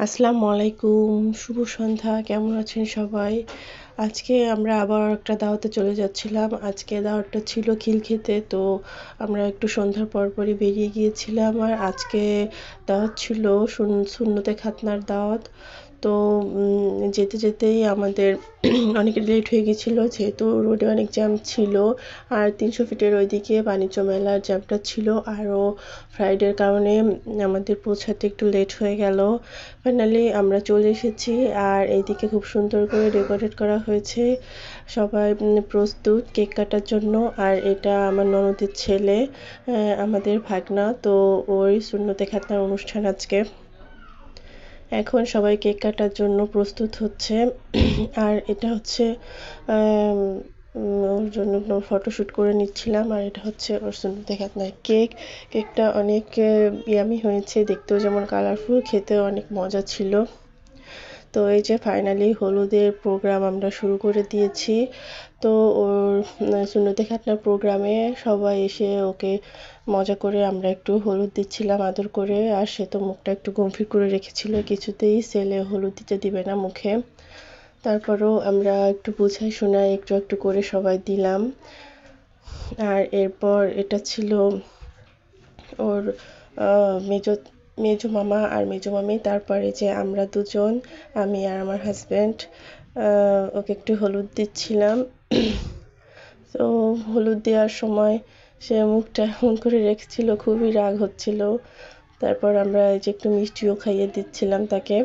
আসসালামু আলাইকুম, শুভ সন্ধ্যা। কেমন আছেন সবাই? আজকে আমরা আবার একটা দাওয়াতে চলে যাচ্ছিলাম। আজকে দাওয়াতটা ছিল খিলক্ষেতে। তো আমরা একটু সন্ধ্যার পরপরই বেরিয়ে গিয়েছিলাম। আর আজকে দাওয়াত ছিল সুন্নতে খাতনার দাওয়াত। তো যেতে যেতেই আমাদের অনেক লেট হয়ে গেছিল, যেহেতু রোডে অনেক জ্যাম ছিল। আর 300 ফিটের ওইদিকে বাণিজ্য মেলার জ্যামটা ছিল। আরও ফ্রাইডের কারণে আমাদের পৌঁছাতে একটু লেট হয়ে গেল। ফাইনালি আমরা চলে এসেছি। আর এইদিকে খুব সুন্দর করে ডেকোরেট করা হয়েছে। সবাই প্রস্তুত কেক কাটার জন্য। আর এটা আমার ননদের ছেলে, আমাদের ভাগনা। তো ওই সুন্নতে খাতনার অনুষ্ঠান আজকে। এখন সবাই কেক কাটার জন্য প্রস্তুত হচ্ছে। আর এটা হচ্ছে ওর জন্য ফটোশ্যুট করে নিচ্ছিলাম। আর এটা হচ্ছে ওর সুন্নতে খাতনার কেক। কেকটা অনেক ইয়ামি হয়েছে, দেখতেও যেমন কালারফুল, খেতেও অনেক মজা ছিল। তো এই যে ফাইনালি হলুদের প্রোগ্রাম আমরা শুরু করে দিয়েছি। তো ওর সুন্নতে খাতনার প্রোগ্রামে সবাই এসে ওকে মজা করে আমরা একটু হলুদ দিচ্ছিলাম আদর করে। আর সে তো মুখটা একটু গম্ভীর করে রেখেছিল, কিছুতেই ছেলে হলুদ দিতে দিবে না মুখে। তারপরেও আমরা একটু বুঝাই শোনাই একটু একটু করে সবাই দিলাম। আর এরপর এটা ছিল ওর মেজো মামা আর মেজো মামি। তারপরে যে আমরা দুজন, আমি আর আমার হাজব্যান্ড, ওকে একটু হলুদ দিচ্ছিলাম। তো হলুদ দেওয়ার সময় সে মুখটা এমন করে রেখেছিল, খুবই রাগ হচ্ছিল। তারপর আমরা এই যে একটু মিষ্টিও খাইয়ে দিচ্ছিলাম তাকে।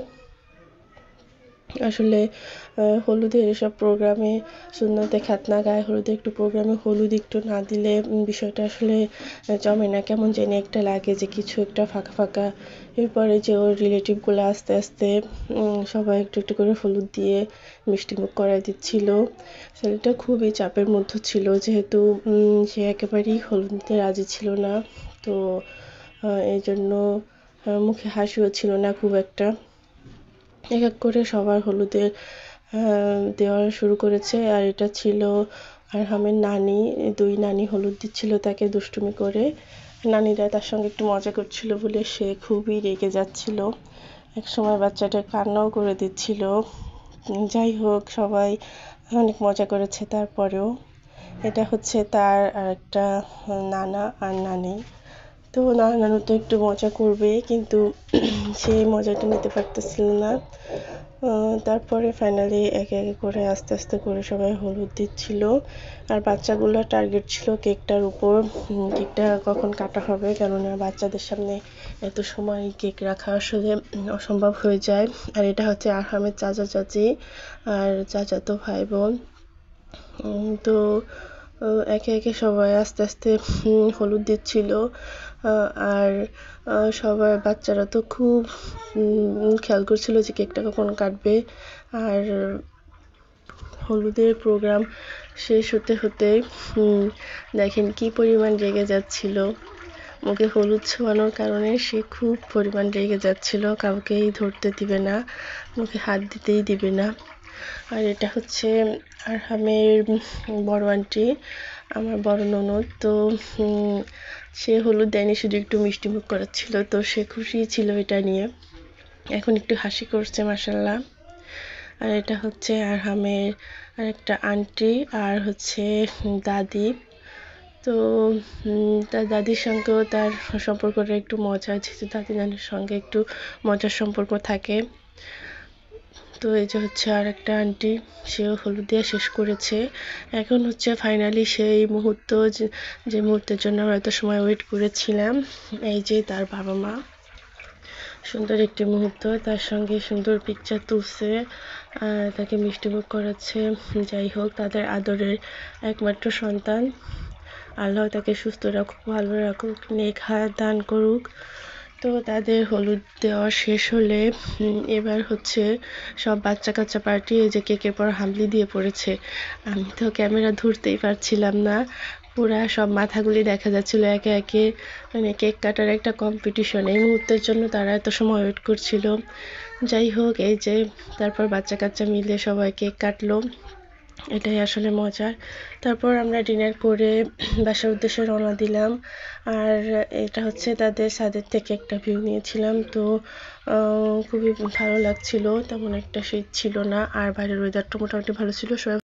আসলে হলুদের এসব প্রোগ্রামে, সুন্নতে খাতনা, গায়ে হলুদের একটু প্রোগ্রামে হলুদ একটু না দিলে বিষয়টা আসলে জমে না, কেমন জানি একটা লাগে যে কিছু একটা ফাঁকা ফাঁকা। এরপরে যে ওর রিলেটিভগুলো আস্তে আস্তে সবাই একটু একটু করে হলুদ দিয়ে মিষ্টিমুখ করাই দিচ্ছিল। ছেলেটা খুবই চাপের মধ্যে ছিল, যেহেতু সে একেবারেই হলুদ দিতে রাজি ছিল না। তো এই জন্য মুখে হাসিও ছিল না খুব একটা। এক এক করে সবার হলুদের দেওয়া শুরু করেছে। আর এটা ছিল আরহামের নানি। দুই নানি হলুদ দিচ্ছিল তাকে দুষ্টুমি করে। নানিরা তার সঙ্গে একটু মজা করছিল বলে সে খুবই রেগে যাচ্ছিল। এক সময় বাচ্চাটা কান্নাও করে দিচ্ছিল। যাই হোক, সবাই অনেক মজা করেছে। তারপরেও এটা হচ্ছে তার আরেকটা নানা আর নানি। তো নানা নানু তো একটু মজা করবে, কিন্তু সে মজাটা নিতে পারতেছিল না। তারপরে ফাইনালি একে একে করে আস্তে আস্তে করে সবাই হলুদ দিচ্ছিল। আর বাচ্চাগুলোর টার্গেট ছিল কেকটার উপর, কেকটা কখন কাটা হবে, কেননা বাচ্চাদের সামনে এত সময় কেক রাখা আসলে অসম্ভব হয়ে যায়। আর এটা হচ্ছে আরহামের চাচা চাচি আর চাচাতো ভাই বোন। তো একে একে সবাই আস্তে আস্তে হলুদ দিচ্ছিল। আর সবাই বাচ্চারা তো খুব খেয়াল করছিল যে কেকটা কখন কাটবে। আর হলুদের প্রোগ্রাম শেষ হতে হতে দেখেন কি পরিমাণ রেগে যাচ্ছিল। মুখে হলুদ ছোঁয়ানোর কারণে সে খুব পরিমাণ রেগে যাচ্ছিল, কাউকেই ধরতে দিবে না, মুখে হাত দিতেই দিবে না। আর এটা হচ্ছে আরহামের বড় আন্টি, আমার বড় ননদ। তো সে হলুদ দেয়নি, শুধু একটু মিষ্টি মুখ করাচ্ছিল। তো সে খুশি ছিল এটা নিয়ে, এখন একটু হাসি করছে মাশাল্লাহ। আর এটা হচ্ছে আরহামের আরেকটা আন্টি আর হচ্ছে দাদি। তো তার দাদির সঙ্গেও তার সম্পর্কটা একটু মজা, যেহেতু দাদি নানির সঙ্গে একটু মজার সম্পর্ক থাকে। তো এই যে হচ্ছে আর একটা আন্টি, সেও হলুদ দেওয়া শেষ করেছে। এখন হচ্ছে ফাইনালি সেই মুহূর্ত, যে মুহূর্তের জন্য আমরা এত সময় ওয়েট করেছিলাম। এই যে তার বাবা মা, সুন্দর একটি মুহূর্ত, তার সঙ্গে সুন্দর পিকচার তুলছে, তাকে মিষ্টিমুখ করাচ্ছে। যাই হোক, তাদের আদরের একমাত্র সন্তান, আল্লাহ তাকে সুস্থ রাখুক, ভালো রাখুক, নেক হায়াত দান করুক। তো তাদের হলুদ দেওয়া শেষ হলে এবার হচ্ছে সব বাচ্চা কাচ্চা পার্টি এই যে কেকের পর হামলি দিয়ে পড়েছে। আমি তো ক্যামেরা ধরতেই পারছিলাম না, পুরা সব মাথাগুলি দেখা যাচ্ছিল একে একে। মানে কেক কাটার একটা কম্পিটিশন, এই মুহূর্তের জন্য তারা এত সময় ওয়েট করছিল। যাই হোক, এই যে তারপর বাচ্চা কাচ্চা মিলে সবাই কেক কাটলো। এটাই আসলে মজার। তারপর আমরা ডিনার করে বাসার উদ্দেশ্যে রওনা দিলাম। আর এটা হচ্ছে তাদের ছাদের থেকে একটা ভিউ নিয়েছিলাম। তো খুবই ভালো লাগছিল, তেমন একটা শীত ছিল না, আর বাইরের ওয়েদারটা মোটামুটি ভালো ছিল। সবাই